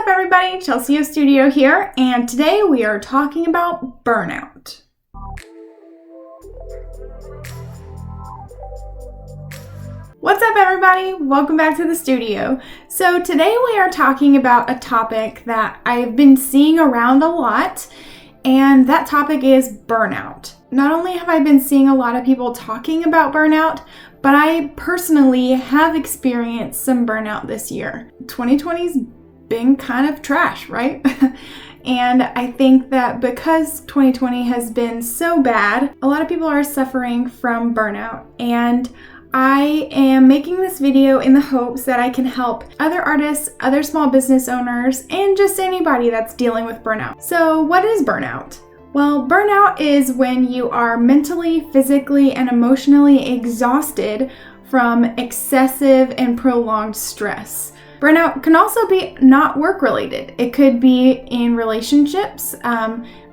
What's up, everybody? Chelsea Studio here, and today we are talking about burnout. What's up, everybody? Welcome back to the studio. So today we are talking about a topic that I've been seeing around a lot, and that topic is burnout. Not only have I been seeing a lot of people talking about burnout, but I personally have experienced some burnout this year. 2020's been kind of trash, right? And I think that because 2020 has been so bad, a lot of people are suffering from burnout. And I am making this video in the hopes that I can help other artists, other small business owners, and just anybody that's dealing with burnout. So what is burnout? Well, burnout is when you are mentally, physically, and emotionally exhausted from excessive and prolonged stress. Burnout can also be not work-related. It could be in relationships.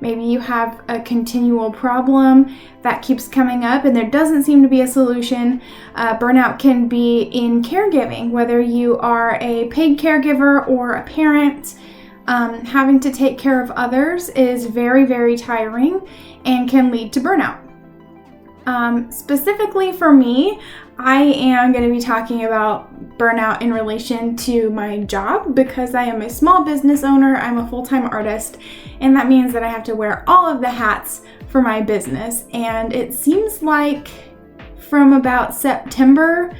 Maybe you have a continual problem that keeps coming up and there doesn't seem to be a solution. Burnout can be in caregiving, whether you are a paid caregiver or a parent. Having to take care of others is very, very tiring and can lead to burnout. Specifically for me, I am going to be talking about burnout in relation to my job because I am a small business owner, I'm a full-time artist, and that means that I have to wear all of the hats for my business. And it seems like from about September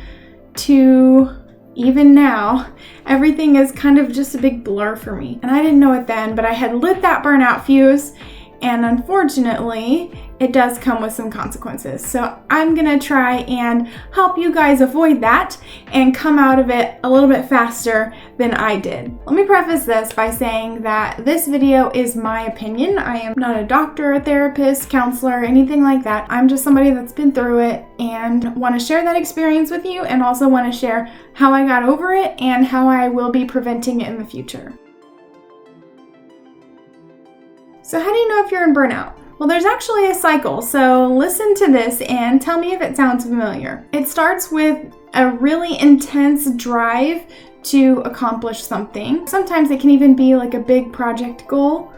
to even now, everything is kind of just a big blur for me. And I didn't know it then, but I had lit that burnout fuse, and unfortunately, it does come with some consequences. So I'm gonna try and help you guys avoid that and come out of it a little bit faster than I did. Let me preface this by saying that this video is my opinion. I am not a doctor, a therapist, counselor, anything like that. I'm just somebody that's been through it and want to share that experience with you, and also want to share how I got over it and how I will be preventing it in the future. So how do you know if you're in burnout? Well, there's actually a cycle, so listen to this and tell me if it sounds familiar. It starts with a really intense drive to accomplish something. Sometimes it can even be like a big project goal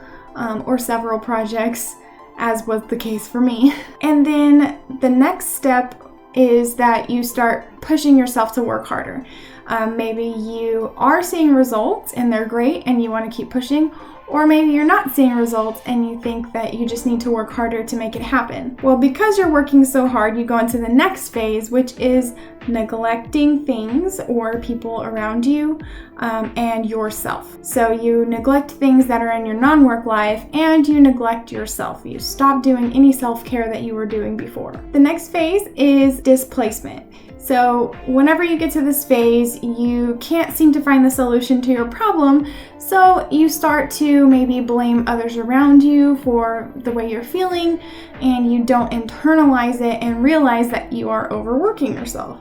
or several projects, as was the case for me. And then the next step is that you start pushing yourself to work harder. Maybe you are seeing results and they're great and you want to keep pushing, or maybe you're not seeing results and you think that you just need to work harder to make it happen. Well, because you're working so hard, you go into the next phase, which is neglecting things or people around you and yourself. So you neglect things that are in your non-work life and you neglect yourself. You stop doing any self-care that you were doing before. The next phase is displacement. So whenever you get to this phase, you can't seem to find the solution to your problem, so you start to maybe blame others around you for the way you're feeling, and you don't internalize it and realize that you are overworking yourself.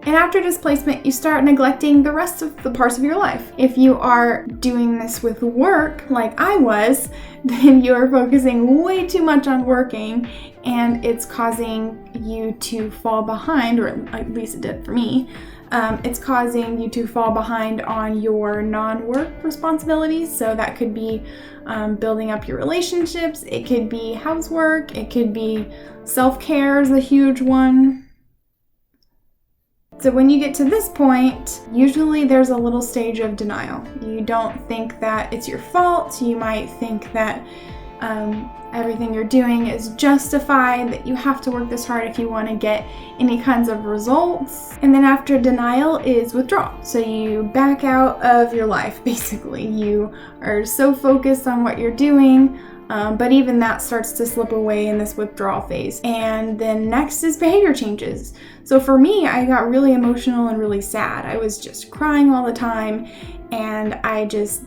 And after displacement, you start neglecting the rest of the parts of your life. If you are doing this with work, like I was, then you are focusing way too much on working, and it's causing you to fall behind, or at least it did for me. It's causing you to fall behind on your non-work responsibilities. So that could be building up your relationships, it could be housework, it could be self-care is a huge one. So when you get to this point, usually there's a little stage of denial. You don't think that it's your fault. You might think that everything you're doing is justified, that you have to work this hard if you want to get any kinds of results. And then after denial is withdrawal. So you back out of your life, basically. You are so focused on what you're doing, but even that starts to slip away in this withdrawal phase. And then next is behavior changes. So for me, I got really emotional and really sad. I was just crying all the time, and I just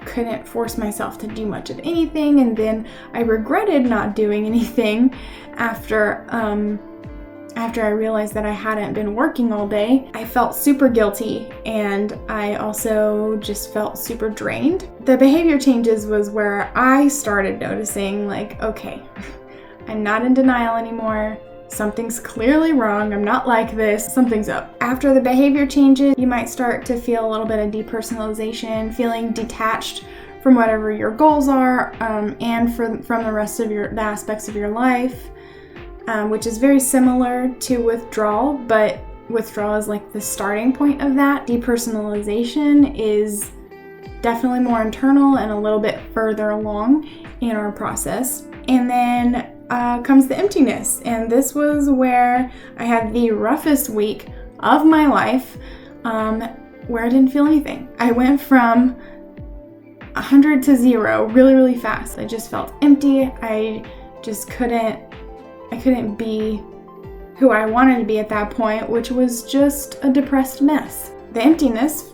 couldn't force myself to do much of anything. And then I regretted not doing anything after I realized that I hadn't been working all day. I felt super guilty, and I also just felt super drained. The behavior changes was where I started noticing, like, okay, I'm not in denial anymore. something's clearly wrong, I'm not like this, something's up. After the behavior changes, you might start to feel a little bit of depersonalization, feeling detached from whatever your goals are, and from the rest of the aspects of your life, which is very similar to withdrawal, but withdrawal is like the starting point of that. Depersonalization is definitely more internal and a little bit further along in our process. And then comes the emptiness, and this was where I had the roughest week of my life, where I didn't feel anything. I went from 100 to 0 really, really fast. I just felt empty. I just couldn't be who I wanted to be at that point, which was just a depressed mess. The emptiness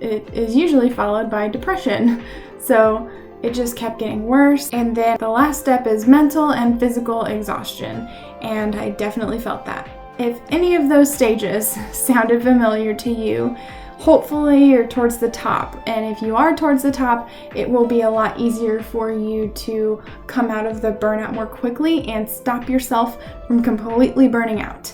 is usually followed by depression. So it just kept getting worse. And then the last step is mental and physical exhaustion. And I definitely felt that. If any of those stages sounded familiar to you, hopefully you're towards the top. And if you are towards the top, it will be a lot easier for you to come out of the burnout more quickly and stop yourself from completely burning out.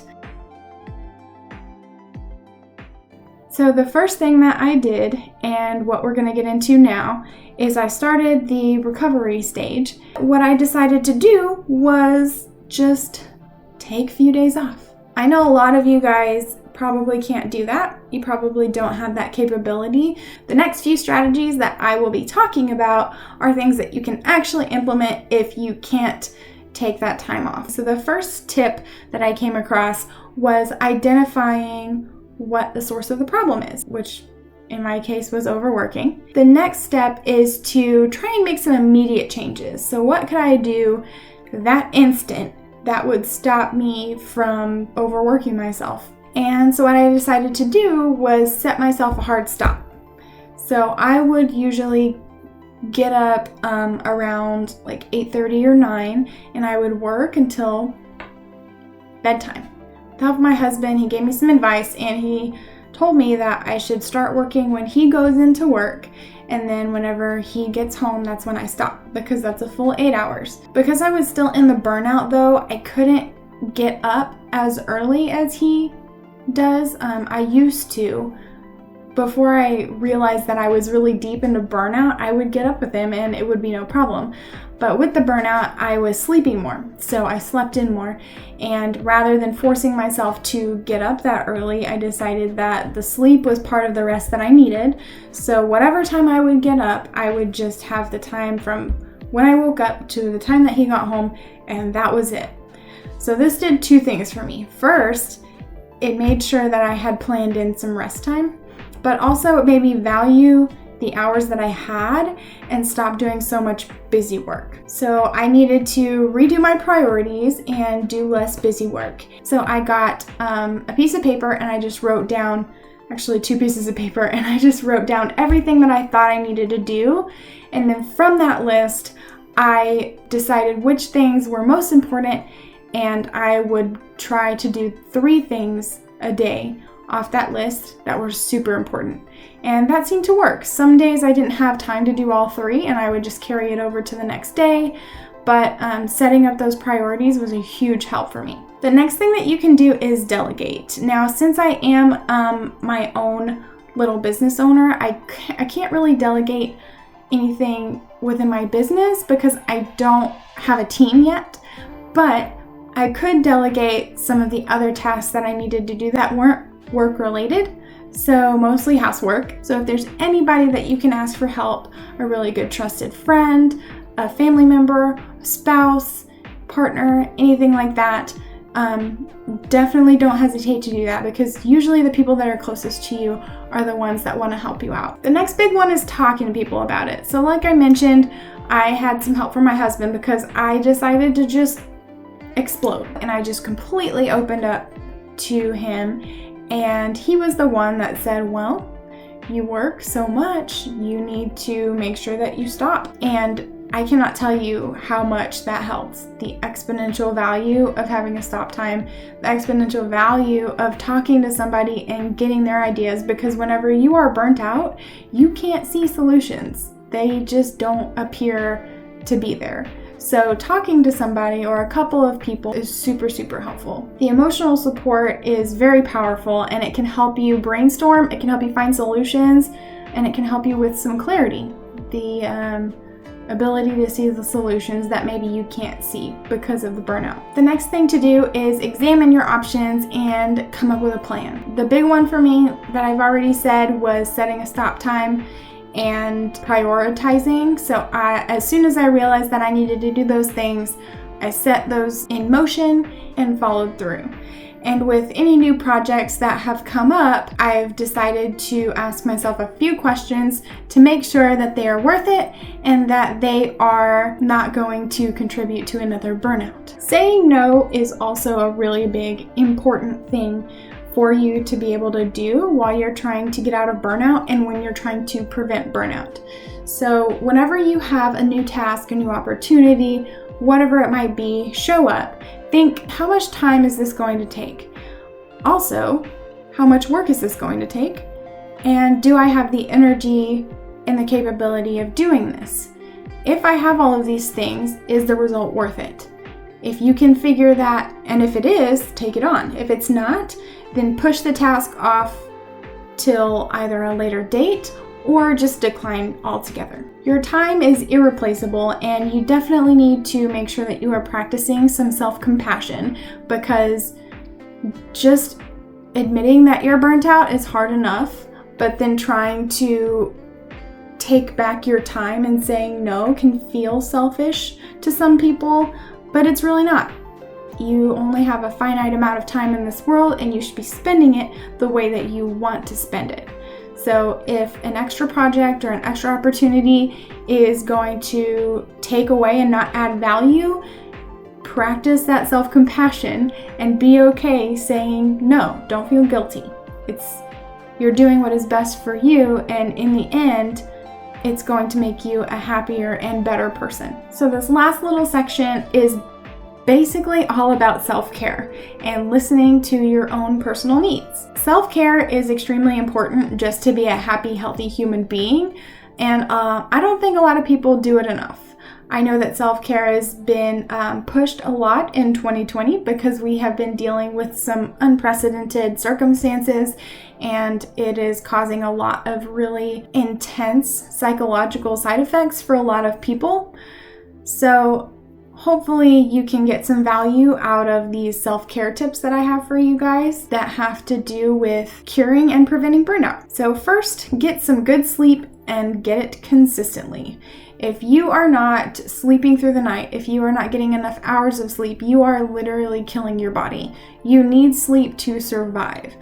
So the first thing that I did, and what we're going to get into now, is I started the recovery stage. What I decided to do was just take a few days off. I know a lot of you guys probably can't do that. You probably don't have that capability. The next few strategies that I will be talking about are things that you can actually implement if you can't take that time off. So the first tip that I came across was identifying what the source of the problem is, which in my case was overworking. The next step is to try and make some immediate changes. So what could I do that instant that would stop me from overworking myself? And so what I decided to do was set myself a hard stop. So I would usually get up around like 8:30 or 9, and I would work until bedtime. To help my husband, he gave me some advice, and he told me that I should start working when he goes into work, and then whenever he gets home, that's when I stop, because that's a full 8 hours. Because I was still in the burnout though, I couldn't get up as early as he does. I used to. Before I realized that I was really deep into burnout, I would get up with him and it would be no problem. But with the burnout, I was sleeping more, so I slept in more. And rather than forcing myself to get up that early, I decided that the sleep was part of the rest that I needed. So whatever time I would get up, I would just have the time from when I woke up to the time that he got home, and that was it. So this did two things for me. First, it made sure that I had planned in some rest time, but also it made me value the hours that I had and stop doing so much busy work. So I needed to redo my priorities and do less busy work. So I got a piece of paper, and I just wrote down, actually 2 pieces of paper, and I just wrote down everything that I thought I needed to do. And then from that list, I decided which things were most important, and I would try to do 3 things a day off that list that were super important. And that seemed to work. Some days I didn't have time to do all 3, and I would just carry it over to the next day. But setting up those priorities was a huge help for me. The next thing that you can do is delegate. Now, since I am my own little business owner, I can't really delegate anything within my business because I don't have a team yet. But I could delegate some of the other tasks that I needed to do that weren't work related, so mostly housework. So if there's anybody that you can ask for help, a really good trusted friend, a family member, a spouse, partner, anything like that, definitely don't hesitate to do that, because usually the people that are closest to you are the ones that want to help you out. The next big one is talking to people about it. So like I mentioned, I had some help from my husband because I decided to just explode, and I just completely opened up to him. And he was the one that said, well, you work so much, you need to make sure that you stop. And I cannot tell you how much that helps. The exponential value of having a stop time, the exponential value of talking to somebody and getting their ideas, because whenever you are burnt out, you can't see solutions. They just don't appear to be there. So talking to somebody or a couple of people is super, super helpful. The emotional support is very powerful, and it can help you brainstorm, it can help you find solutions, and it can help you with some clarity. The ability to see the solutions that maybe you can't see because of the burnout. The next thing to do is examine your options and come up with a plan. The big one for me that I've already said was setting a stop time and prioritizing. So as soon as I realized that I needed to do those things, I set those in motion and followed through. And with any new projects that have come up, I've decided to ask myself a few questions to make sure that they are worth it and that they are not going to contribute to another burnout. Saying no is also a really big, important thing for you to be able to do while you're trying to get out of burnout and when you're trying to prevent burnout. So whenever you have a new task, a new opportunity, whatever it might be, show up. Think, how much time is this going to take? Also, how much work is this going to take? And do I have the energy and the capability of doing this? If I have all of these things, is the result worth it? If you can figure that, and if it is, take it on. If it's not, then push the task off till either a later date or just decline altogether. Your time is irreplaceable, and you definitely need to make sure that you are practicing some self-compassion, because just admitting that you're burnt out is hard enough, but then trying to take back your time and saying no can feel selfish to some people, but it's really not. You only have a finite amount of time in this world, and you should be spending it the way that you want to spend it. So if an extra project or an extra opportunity is going to take away and not add value, practice that self-compassion and be okay saying no. Don't feel guilty. You're doing what is best for you, and in the end, it's going to make you a happier and better person. So this last little section is basically all about self-care and listening to your own personal needs. Self-care is extremely important just to be a happy, healthy human being, and I don't think a lot of people do it enough. I know that self-care has been pushed a lot in 2020 because we have been dealing with some unprecedented circumstances, and it is causing a lot of really intense psychological side effects for a lot of people. So hopefully you can get some value out of these self-care tips that I have for you guys that have to do with curing and preventing burnout. So first, get some good sleep and get it consistently. If you are not sleeping through the night, if you are not getting enough hours of sleep, you are literally killing your body. You need sleep to survive.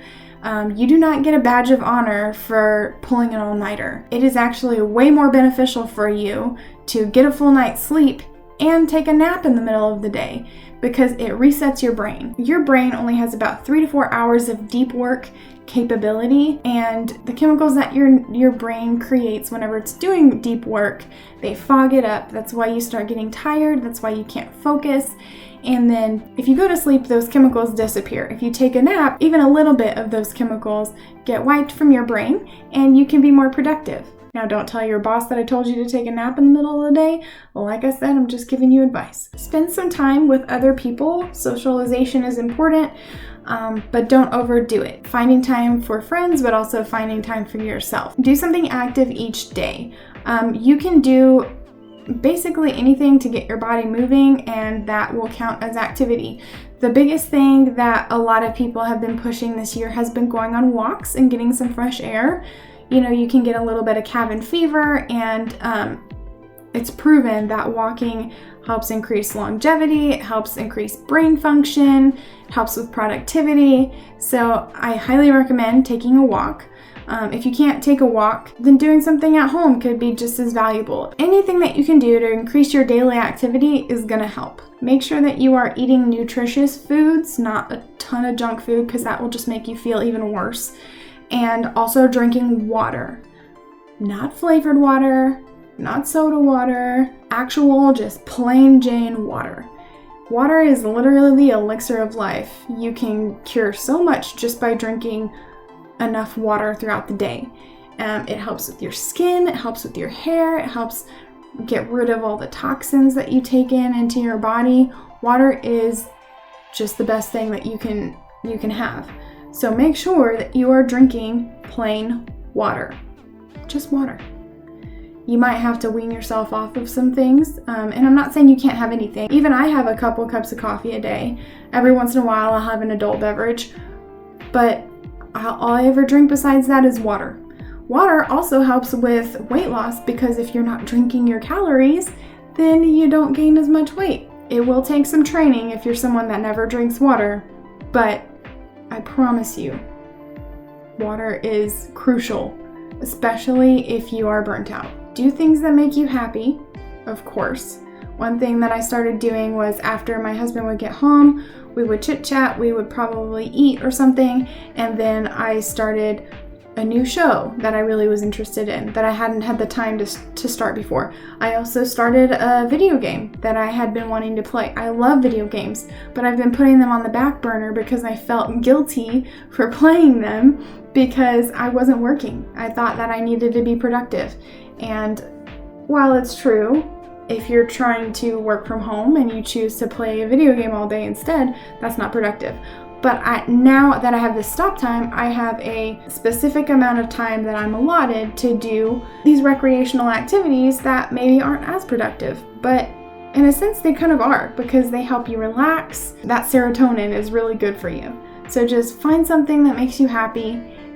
You do not get a badge of honor for pulling an all-nighter. It is actually way more beneficial for you to get a full night's sleep and take a nap in the middle of the day, because it resets your brain. Your brain only has about 3 to 4 hours of deep work capability, and the chemicals that your brain creates whenever it's doing deep work, they fog it up. That's why you start getting tired. That's why you can't focus. And then if you go to sleep, those chemicals disappear. If you take a nap, even a little bit of those chemicals get wiped from your brain, and you can be more productive. Now, don't tell your boss that I told you to take a nap in the middle of the day. Like I said, I'm just giving you advice. Spend some time with other people. Socialization is important, but don't overdo it. Finding time for friends, but also finding time for yourself. Do something active each day. You can do basically anything to get your body moving, and that will count as activity. The biggest thing that a lot of people have been pushing this year has been going on walks and getting some fresh air. You know, you can get a little bit of cabin fever, and it's proven that walking helps increase longevity, it helps increase brain function, it helps with productivity. So I highly recommend taking a walk. If you can't take a walk, then doing something at home could be just as valuable. Anything that you can do to increase your daily activity is going to help. Make sure that you are eating nutritious foods, not a ton of junk food, because that will just make you feel even worse. And also drinking water. Not flavored water, not soda water, actual just plain Jane water. Water is literally the elixir of life. You can cure so much just by drinking enough water throughout the day. It helps with your skin, it helps with your hair, it helps get rid of all the toxins that you take into your body. Water is just the best thing that you can have. So make sure that you are drinking plain water. Just water. You might have to wean yourself off of some things, and I'm not saying you can't have anything. Even I have a couple cups of coffee a day. Every once in a while I'll have an adult beverage, but all I ever drink besides that is water. Water also helps with weight loss because if you're not drinking your calories, then you don't gain as much weight. It will take some training if you're someone that never drinks water, but I promise you, water is crucial, especially if you are burnt out. Do things that make you happy, of course. One thing that I started doing was after my husband would get home, we would chit chat, we would probably eat or something, and then I started a new show that I really was interested in that I hadn't had the time to start before. I also started a video game that I had been wanting to play. I love video games, but I've been putting them on the back burner because I felt guilty for playing them because I wasn't working. I thought that I needed to be productive. And while it's true, if you're trying to work from home and you choose to play a video game all day instead, that's not productive. But now that I have this stop time, I have a specific amount of time that I'm allotted to do these recreational activities that maybe aren't as productive. But in a sense, they kind of are because they help you relax. That serotonin is really good for you. So just find something that makes you happy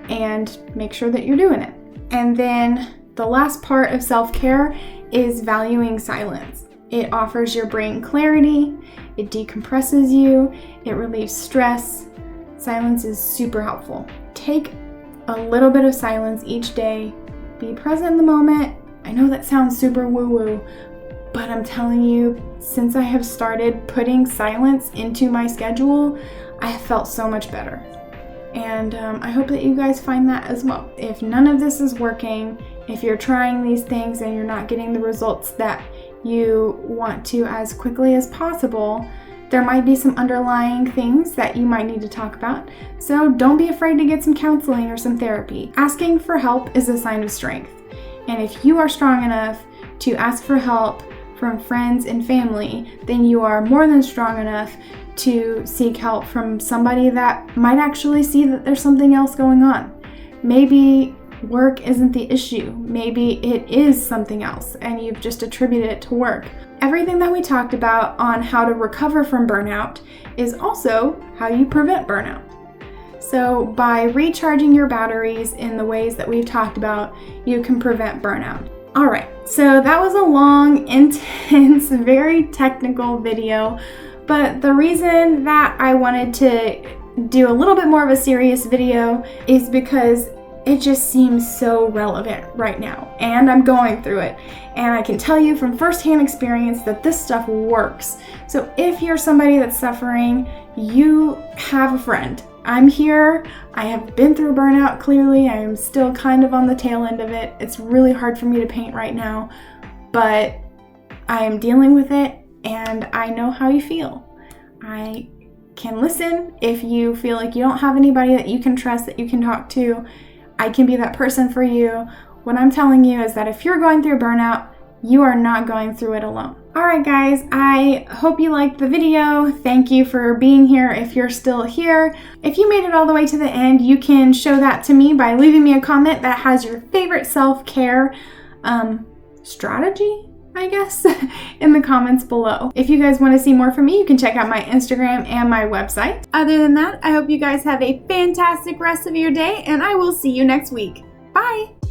and make sure that you're doing it. And then the last part of self-care is valuing silence. It offers your brain clarity, it decompresses you, it relieves stress. Silence is super helpful. Take a little bit of silence each day. Be present in the moment. I know that sounds super woo-woo, but I'm telling you, since I have started putting silence into my schedule, I have felt so much better. And I hope that you guys find that as well. If none of this is working, if you're trying these things and you're not getting the results that you want to as quickly as possible, there might be some underlying things that you might need to talk about. So don't be afraid to get some counseling or some therapy. Asking for help is a sign of strength. And if you are strong enough to ask for help from friends and family, then you are more than strong enough to seek help from somebody that might actually see that there's something else going on. Maybe work isn't the issue. Maybe it is something else and you've just attributed it to work. Everything that we talked about on how to recover from burnout is also how you prevent burnout. So by recharging your batteries in the ways that we've talked about, you can prevent burnout. All right, so that was a long, intense, very technical video. But the reason that I wanted to do a little bit more of a serious video is because it just seems so relevant right now. And I'm going through it. And I can tell you from firsthand experience that this stuff works. So if you're somebody that's suffering, you have a friend. I'm here. I have been through burnout, clearly. I am still kind of on the tail end of it. It's really hard for me to paint right now. But I am dealing with it. And I know how you feel. I can listen if you feel like you don't have anybody that you can trust, that you can talk to. I can be that person for you. What I'm telling you is that if you're going through burnout, you are not going through it alone. All right, guys, I hope you liked the video. Thank you for being here if you're still here. If you made it all the way to the end, you can show that to me by leaving me a comment that has your favorite self-care strategy, I guess, in the comments below. If you guys want to see more from me, you can check out my Instagram and my website. Other than that, I hope you guys have a fantastic rest of your day, and I will see you next week. Bye!